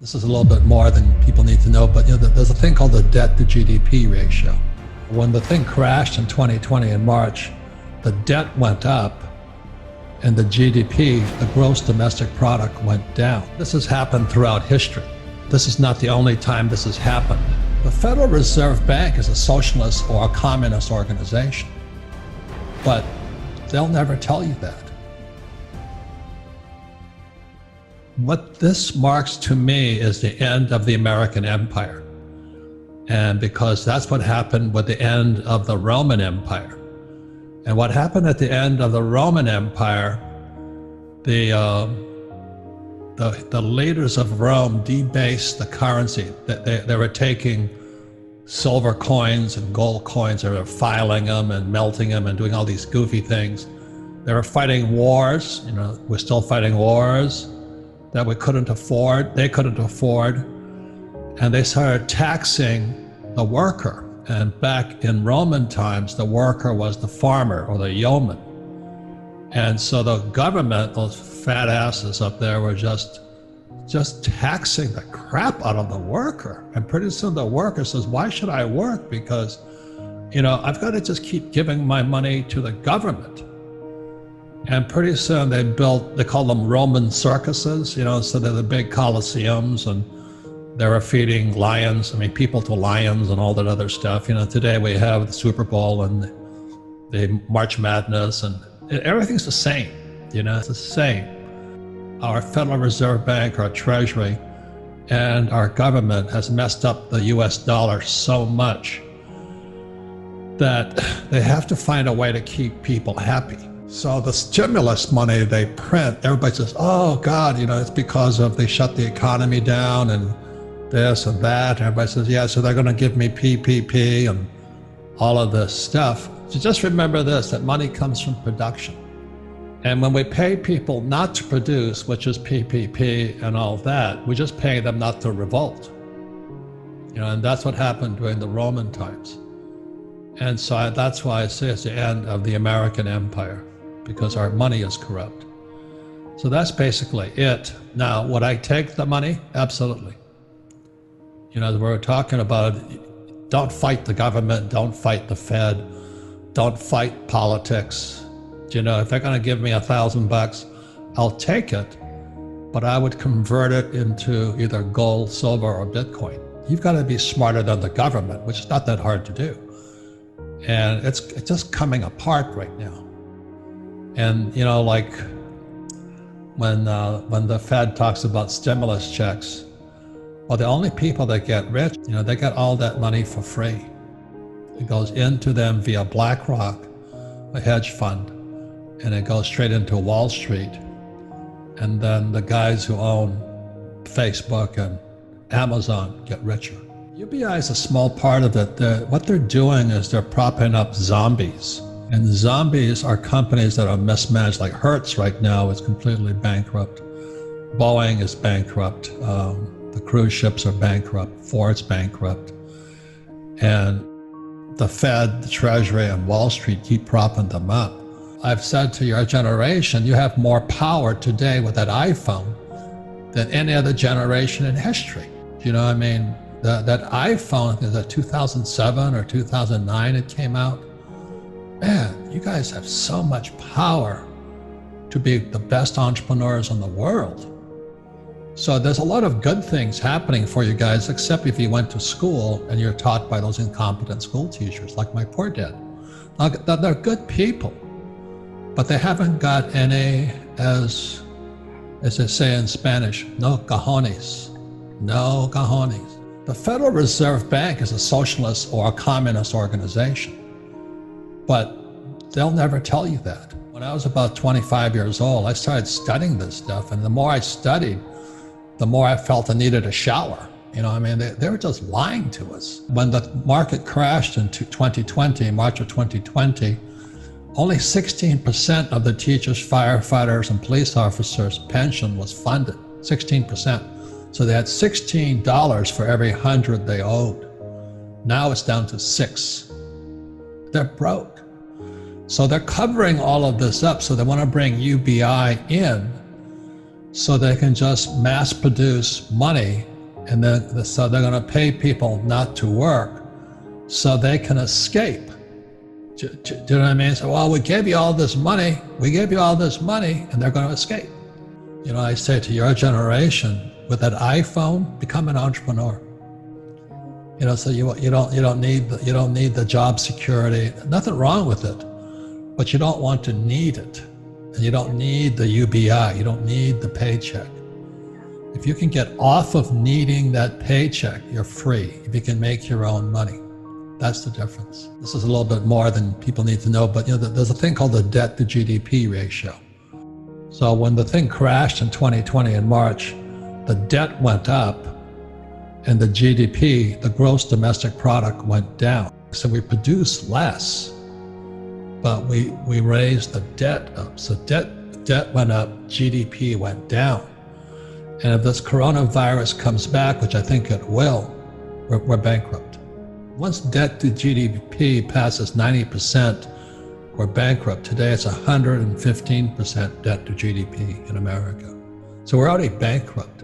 This is a little bit more than people need to know, but there's a thing called the debt to GDP ratio. When the thing crashed in 2020 in March, the debt went up and the GDP, the gross domestic product, went down. This has happened throughout history. This is not the only time this has happened. The Federal Reserve Bank is a socialist or a communist organization, but they'll never tell you that. What this marks to me is the end of the American Empire. And because that's what happened with the end of the Roman Empire. And what happened at the end of the Roman Empire, the leaders of Rome debased the currency. They were taking silver coins and gold coins, they were filing them and melting them and doing all these goofy things. They were fighting wars, we're still fighting wars that we couldn't afford, they couldn't afford, and they started taxing the worker. And back in Roman times, the worker was the farmer or the yeoman. And so the government, those fat asses up there, were just taxing the crap out of the worker. And pretty soon the worker says, why should I work? Because, I've got to just keep giving my money to the government. And pretty soon they call them Roman circuses, so they're the big coliseums, and they were feeding lions, people to lions and all that other stuff. Today we have the Super Bowl and the March Madness, and everything's the same, it's the same. Our Federal Reserve Bank, our Treasury, and our government has messed up the US dollar so much that they have to find a way to keep people happy. So the stimulus money they print, everybody says, oh God, it's because they shut the economy down and this and that. Everybody says, yeah, so they're going to give me PPP and all of this stuff. So just remember this, that money comes from production. And when we pay people not to produce, which is PPP and all that, we just pay them not to revolt. And that's what happened during the Roman times. And so that's why I say it's the end of the American Empire, because our money is corrupt. So that's basically it. Now, would I take the money? Absolutely. We're talking about, don't fight the government, don't fight the Fed, don't fight politics. If they're going to give me $1,000, I'll take it, but I would convert it into either gold, silver, or Bitcoin. You've got to be smarter than the government, which is not that hard to do. And it's just coming apart right now. And like when the Fed talks about stimulus checks, well, the only people that get rich, they get all that money for free. It goes into them via BlackRock, a hedge fund, and it goes straight into Wall Street. And then the guys who own Facebook and Amazon get richer. UBI is a small part of it. What they're doing is they're propping up zombies. And zombies are companies that are mismanaged, like Hertz right now is completely bankrupt. Boeing is bankrupt. The cruise ships are bankrupt. Ford's bankrupt. And the Fed, the Treasury, and Wall Street keep propping them up. I've said to your generation, you have more power today with that iPhone than any other generation in history. That iPhone, is that 2007 or 2009 it came out? Man, you guys have so much power to be the best entrepreneurs in the world. So there's a lot of good things happening for you guys, except if you went to school and you're taught by those incompetent school teachers, like my poor dad. Now, they're good people, but they haven't got any, as they say in Spanish, no cojones. No cojones. The Federal Reserve Bank is a socialist or a communist organization, but they'll never tell you that. When I was about 25 years old, I started studying this stuff, and the more I studied, the more I felt I needed a shower. They were just lying to us. When the market crashed in 2020, March of 2020, only 16% of the teachers, firefighters, and police officers' pension was funded, 16%. So they had $16 for every 100 they owed. Now it's down to 6. They're broke. So they're covering all of this up, so they want to bring UBI in so they can just mass produce money And then, so they're going to pay people not to work so they can escape. Do you know what I mean? So, well, we gave you all this money, and they're going to escape. You know, I say to your generation, with that iPhone, become an entrepreneur. You know, so you don't need the job security. Nothing wrong with it, but you don't want to need it, and you don't need the UBI. You don't need the paycheck. If you can get off of needing that paycheck, you're free. If you can make your own money, that's the difference. This is a little bit more than people need to know, but you know, there's a thing called the debt to GDP ratio. So when the thing crashed in 2020 in March, the debt went up and the GDP, the gross domestic product, went down. So we produced less, but we raised the debt up. So debt went up, GDP went down. And if this coronavirus comes back, which I think it will, we're bankrupt. Once debt to GDP passes 90%, we're bankrupt. Today it's 115% debt to GDP in America. So we're already bankrupt.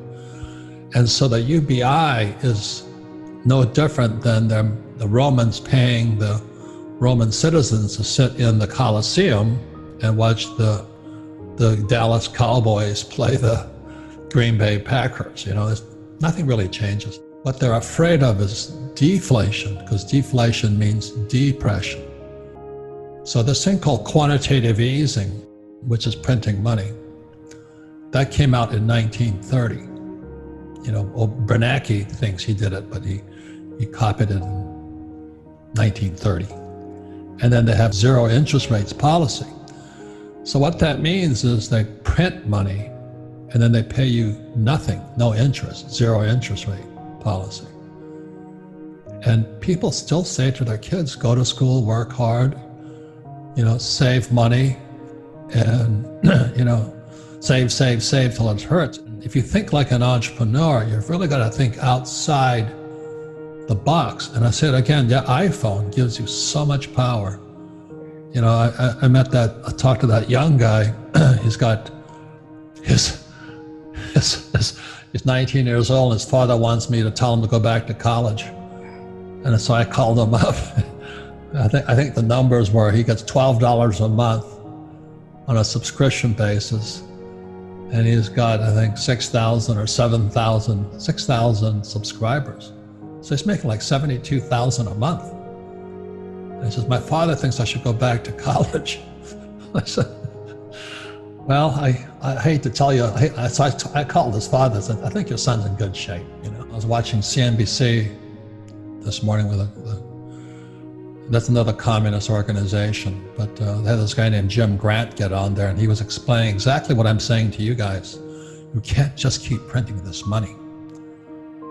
And so the UBI is no different than the Romans paying the Roman citizens to sit in the Colosseum and watch the Dallas Cowboys play the Green Bay Packers. You know, nothing really changes. What they're afraid of is deflation, because deflation means depression. So this thing called quantitative easing, which is printing money, that came out in 1930. You know, Bernanke thinks he did it, but he copied it in 1930. And then they have zero interest rates policy. So what that means is they print money and then they pay you nothing, no interest, zero interest rate policy. And people still say to their kids, go to school, work hard, you know, save money, and, you know, save till it hurts. If you think like an entrepreneur, you've really got to think outside the box. And I said again, the iPhone gives you so much power. You know, I talked to that young guy. He's got he's 19 years old. His father wants me to tell him to go back to college. And so I called him up. I think the numbers were he gets $12 a month on a subscription basis. And he's got, I think, 6,000 or 6,000 subscribers. So he's making like $72,000 a month. And he says, my father thinks I should go back to college. I said, well, I hate to tell you, so I called his father and said, I think your son's in good shape. You know, I was watching CNBC this morning with that's another communist organization, but they had this guy named Jim Grant get on there, and he was explaining exactly what I'm saying to you guys. You can't just keep printing this money.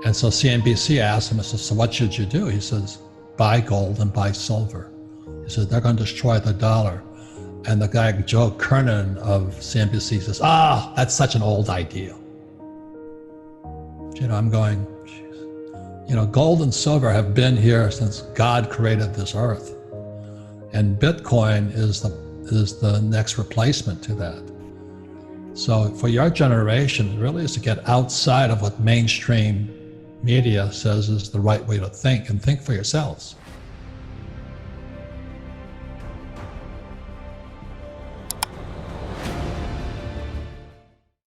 And so CNBC asked him, I said, so what should you do? He says, buy gold and buy silver. He said, they're going to destroy the dollar. And the guy, Joe Kernan of CNBC, says, that's such an old idea. You know, I'm going, you know, gold and silver have been here since God created this earth. And Bitcoin is the next replacement to that. So for your generation, it really is to get outside of what mainstream media says is the right way to think, and think for yourselves.